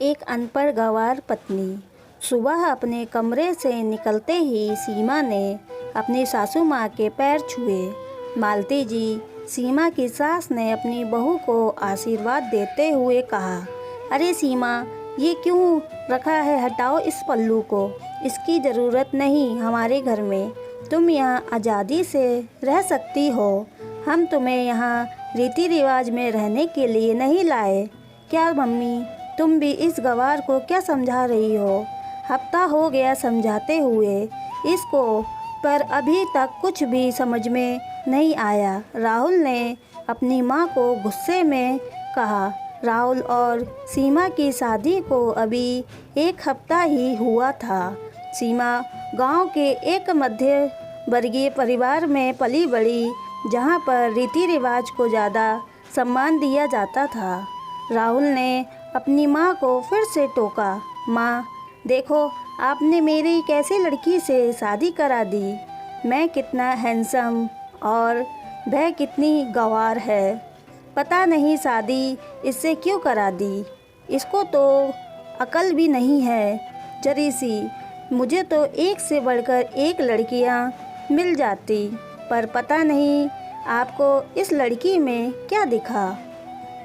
एक अनपढ़ गंवार पत्नी। सुबह अपने कमरे से निकलते ही सीमा ने अपनी सासू माँ के पैर छुए। मालती जी, सीमा की सास ने अपनी बहू को आशीर्वाद देते हुए कहा, अरे सीमा, ये क्यों रखा है, हटाओ इस पल्लू को, इसकी ज़रूरत नहीं हमारे घर में। तुम यहाँ आज़ादी से रह सकती हो, हम तुम्हें यहाँ रीति रिवाज में रहने के लिए नहीं लाए। क्या मम्मी, तुम भी इस गंवार को क्या समझा रही हो? हफ्ता हो गया समझाते हुए इसको, पर अभी तक कुछ भी समझ में नहीं आया। राहुल ने अपनी माँ को गुस्से में कहा। राहुल और सीमा की शादी को अभी एक हफ्ता ही हुआ था। सीमा गांव के एक मध्य वर्गीय परिवार में पली बड़ी, जहां पर रीति रिवाज को ज़्यादा सम्मान दिया जाता था। राहुल ने अपनी माँ को फिर से टोका, माँ देखो, आपने मेरी कैसी लड़की से शादी करा दी। मैं कितना हैंडसम और वह कितनी गंवार है, पता नहीं शादी इससे क्यों करा दी। इसको तो अकल भी नहीं है जरी सी। मुझे तो एक से बढ़कर एक लड़कियां मिल जाती, पर पता नहीं आपको इस लड़की में क्या दिखा।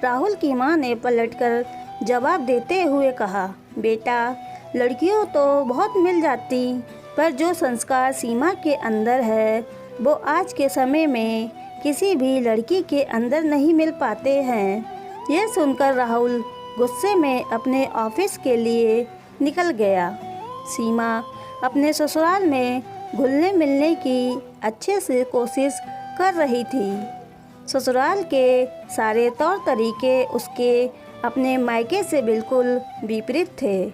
राहुल की माँ ने पलटकर जवाब देते हुए कहा, बेटा, लड़कियों तो बहुत मिल जाती, पर जो संस्कार सीमा के अंदर है वो आज के समय में किसी भी लड़की के अंदर नहीं मिल पाते हैं। यह सुनकर राहुल गुस्से में अपने ऑफिस के लिए निकल गया। सीमा अपने ससुराल में घुलने मिलने की अच्छे से कोशिश कर रही थी। ससुराल के सारे तौर तरीके उसके अपने मायके से बिल्कुल विपरीत थे।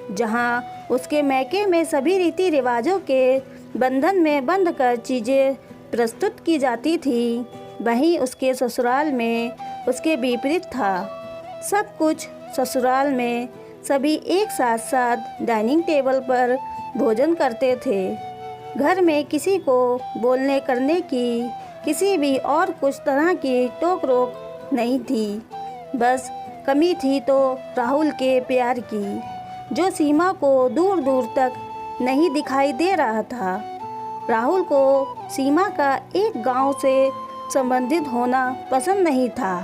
जहां उसके मायके में सभी रीति रिवाजों के बंधन में बंध कर चीज़ें प्रस्तुत की जाती थी, वहीं उसके ससुराल में उसके विपरीत था। सब कुछ ससुराल में सभी एक साथ साथ डाइनिंग टेबल पर भोजन करते थे। घर में किसी को बोलने करने की, किसी भी और कुछ तरह की टोक रोक नहीं थी। बस कमी थी तो राहुल के प्यार की, जो सीमा को दूर दूर तक नहीं दिखाई दे रहा था। राहुल को सीमा का एक गांव से संबंधित होना पसंद नहीं था।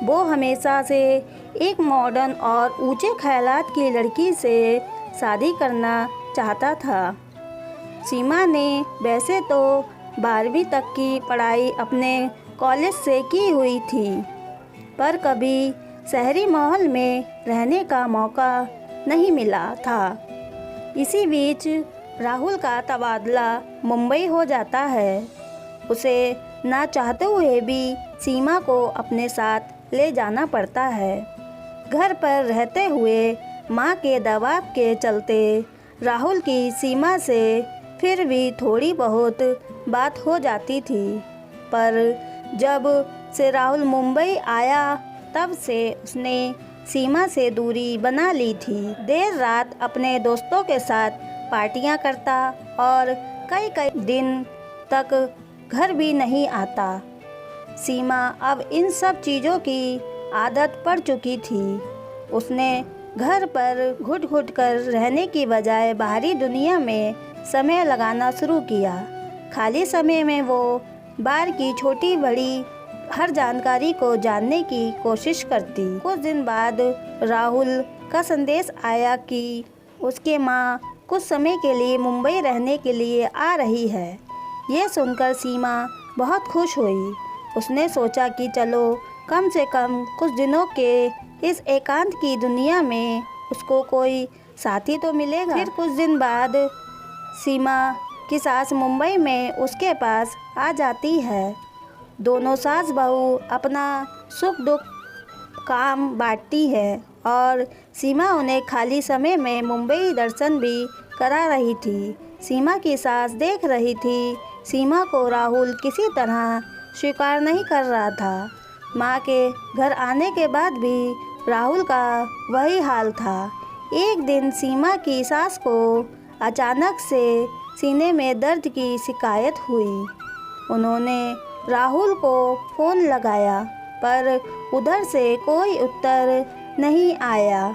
वो हमेशा से एक मॉडर्न और ऊंचे ख्यालात की लड़की से शादी करना चाहता था। सीमा ने वैसे तो 12वीं तक की पढ़ाई अपने कॉलेज से की हुई थी, पर कभी शहरी माहौल में रहने का मौका नहीं मिला था। इसी बीच राहुल का तबादला मुंबई हो जाता है। उसे ना चाहते हुए भी सीमा को अपने साथ ले जाना पड़ता है। घर पर रहते हुए माँ के दबाव के चलते राहुल की सीमा से फिर भी थोड़ी बहुत बात हो जाती थी, पर जब से राहुल मुंबई आया तब से उसने सीमा से दूरी बना ली थी। देर रात अपने दोस्तों के साथ पार्टियां करता और कई कई दिन तक घर भी नहीं आता। सीमा अब इन सब चीज़ों की आदत पड़ चुकी थी। उसने घर पर घुट घुट कर रहने की बजाय बाहरी दुनिया में समय लगाना शुरू किया। खाली समय में वो बाहर की छोटी बड़ी हर जानकारी को जानने की कोशिश करती। कुछ दिन बाद राहुल का संदेश आया कि उसके माँ कुछ समय के लिए मुंबई रहने के लिए आ रही है। ये सुनकर सीमा बहुत खुश हुई। उसने सोचा कि चलो कम से कम कुछ दिनों के इस एकांत की दुनिया में उसको कोई साथी तो मिलेगा। फिर कुछ दिन बाद सीमा की सास मुंबई में उसके पास आ जाती है। दोनों सास बहू अपना सुख दुख काम बांटती है और सीमा उन्हें खाली समय में मुंबई दर्शन भी करा रही थी। सीमा की सास देख रही थी सीमा को राहुल किसी तरह स्वीकार नहीं कर रहा था। माँ के घर आने के बाद भी राहुल का वही हाल था। एक दिन सीमा की सास को अचानक से सीने में दर्द की शिकायत हुई। उन्होंने राहुल को फ़ोन लगाया, पर उधर से कोई उत्तर नहीं आया।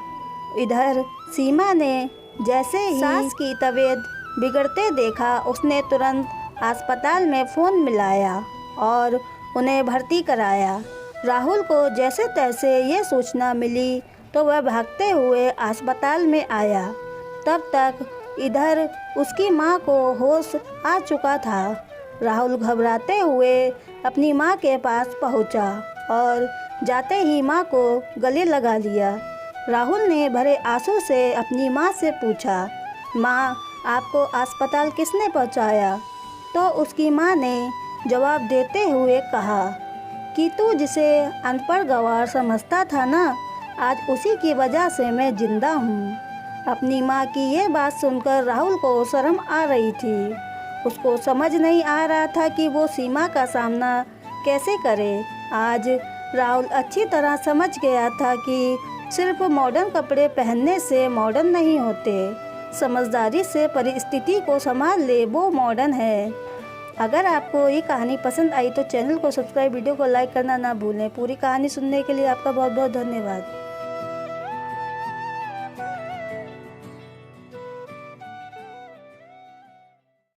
इधर सीमा ने जैसे ही सास की तबीयत बिगड़ते देखा, उसने तुरंत अस्पताल में फ़ोन मिलाया और उन्हें भर्ती कराया। राहुल को जैसे तैसे ये सूचना मिली तो वह भागते हुए अस्पताल में आया। तब तक इधर उसकी माँ को होश आ चुका था। राहुल घबराते हुए अपनी माँ के पास पहुँचा और जाते ही माँ को गले लगा लिया। राहुल ने भरे आंसू से अपनी माँ से पूछा, माँ आपको अस्पताल किसने पहुँचाया? तो उसकी माँ ने जवाब देते हुए कहा कि तू जिसे अनपढ़ गंवार समझता था ना, आज उसी की वजह से मैं जिंदा हूँ। अपनी माँ की ये बात सुनकर राहुल को शर्म आ रही थी। उसको समझ नहीं आ रहा था कि वो सीमा का सामना कैसे करे। आज राहुल अच्छी तरह समझ गया था कि सिर्फ मॉडर्न कपड़े पहनने से मॉडर्न नहीं होते, समझदारी से परिस्थिति को संभाल ले वो मॉडर्न है। अगर आपको ये कहानी पसंद आई तो चैनल को सब्सक्राइब, वीडियो को लाइक करना ना भूलें। पूरी कहानी सुनने के लिए आपका बहुत बहुत धन्यवाद।